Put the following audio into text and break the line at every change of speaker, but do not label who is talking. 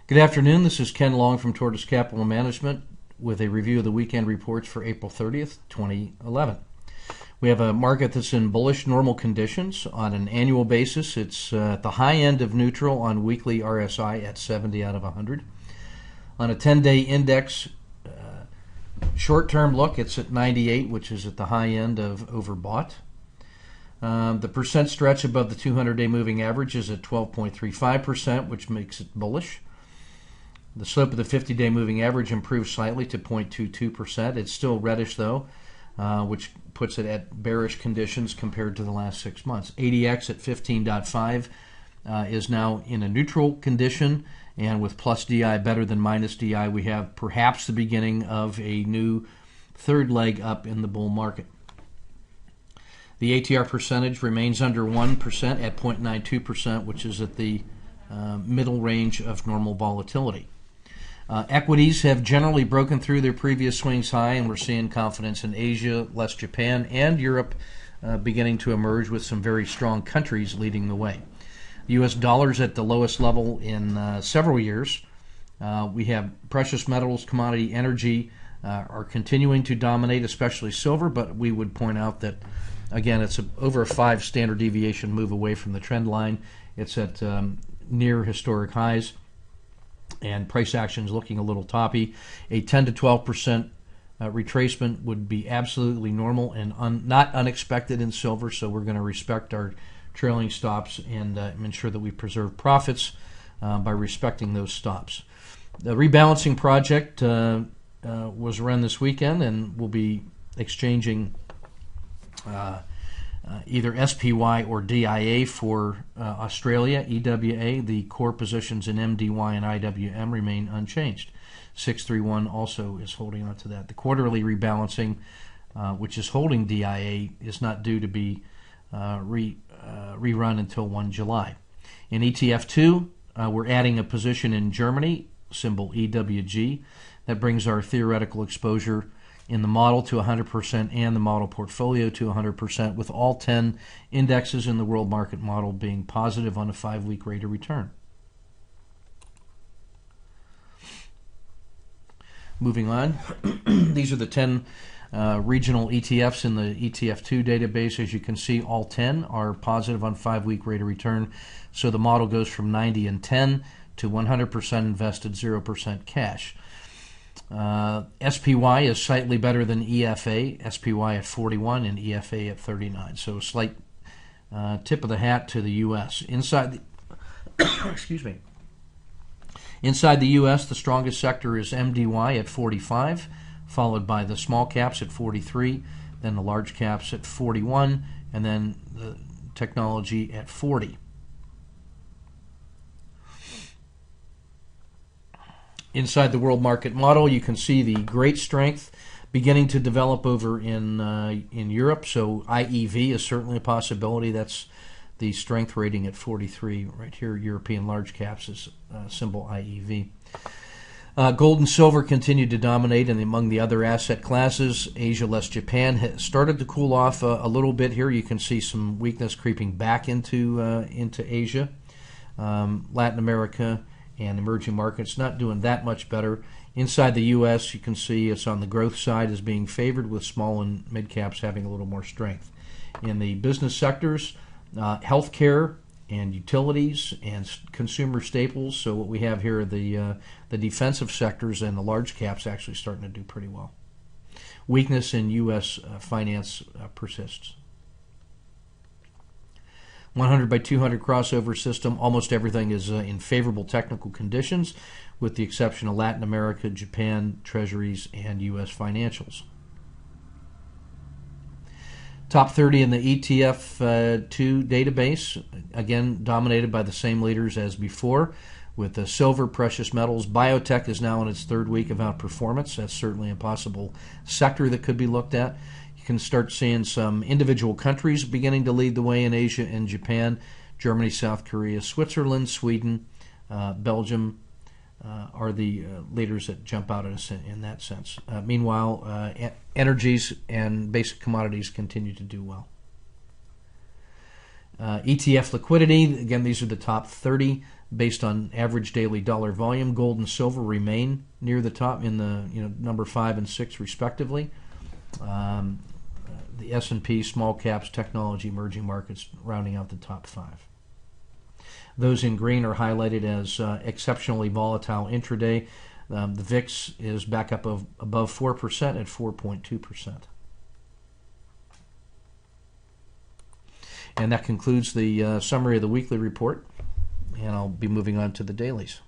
Good afternoon. This is Ken Long from Tortoise Capital Management with a review of the weekend reports for April 30th, 2011. We have a market that's in bullish normal conditions. On an annual basis, it's at the high end of neutral on weekly RSI at 70 out of 100. On a 10-day index short-term look, it's at 98, which is at the high end of overbought. The percent stretch above the 200-day moving average is at 12.35%, which makes it bullish. The slope of the 50-day moving average improved slightly to 0.22%. It's still reddish, though, which puts it at bearish conditions compared to the last 6 months. ADX at 15.5 is now in a neutral condition, and with plus DI better than minus DI, we have perhaps the beginning of a new third leg up in the bull market. The ATR percentage remains under 1% at 0.92%, which is at the middle range of normal volatility. Equities have generally broken through their previous swings high, and we're seeing confidence in Asia, less Japan, and Europe beginning to emerge with some very strong countries leading the way. The U.S. dollar's at the lowest level in several years. We have precious metals, commodity, energy are continuing to dominate, especially silver, but we would point out that, again, it's over a 5 standard deviation move away from the trend line. It's at near historic highs, and price action is looking a little toppy. A 10 to 12% retracement would be absolutely normal and not unexpected in silver, so we're going to respect our trailing stops and ensure that we preserve profits by respecting those stops. The rebalancing project was run this weekend, and we'll be exchanging either SPY or DIA for Australia, EWA. The core positions in MDY and IWM remain unchanged. 631 also is holding on to that. The quarterly rebalancing, which is holding DIA, is not due to be rerun until 1 July. In ETF2, we're adding a position in Germany, symbol EWG. That brings our theoretical exposure in the model to 100% and the model portfolio to 100%, with all 10 indexes in the world market model being positive on a 5-week rate of return. Moving on, these are the 10 regional ETFs in the ETF2 database. As you can see, all 10 are positive on 5-week rate of return. So the model goes from 90 and 10 to 100% invested, 0% cash. SPY is slightly better than EFA, SPY at 41 and EFA at 39. So a slight tip of the hat to the U.S. Inside the excuse me. Inside the U.S., the strongest sector is MDY at 45, followed by the small caps at 43, then the large caps at 41, and then the technology at 40. Inside the world market model, you can see the great strength beginning to develop over in Europe. So IEV is certainly a possibility. That's the strength rating at 43 right here. European large caps is symbol IEV. Gold and silver continued to dominate, and among the other asset classes, Asia less Japan has started to cool off a little bit here. You can see some weakness creeping back into Asia. Latin America and emerging markets not doing that much better. Inside the U.S., you can see it's on the growth side as being favored, with small and mid caps having a little more strength. In the business sectors, healthcare and utilities and consumer staples. So what we have here are the defensive sectors, and the large caps actually starting to do pretty well. Weakness in U.S. finance persists. 100 by 200 crossover system, almost everything is in favorable technical conditions, with the exception of Latin America, Japan, treasuries, and U.S. financials. Top 30 in the ETF2 database, again dominated by the same leaders as before, with the silver, precious metals. Biotech is now in its 3rd week of outperformance. That's certainly a possible sector that could be looked at. Can start seeing some individual countries beginning to lead the way in Asia and Japan. Germany, South Korea, Switzerland, Sweden, Belgium are the leaders that jump out at us in that sense. Meanwhile, energies and basic commodities continue to do well. ETF liquidity, again, these are the top 30 based on average daily dollar volume. Gold and silver remain near the top in the number 5 and 6 respectively. The S&P, small caps, technology, emerging markets rounding out the top 5. Those in green are highlighted as exceptionally volatile intraday. The VIX is back up above 4% at 4.2%. And that concludes the summary of the weekly report. And I'll be moving on to the dailies.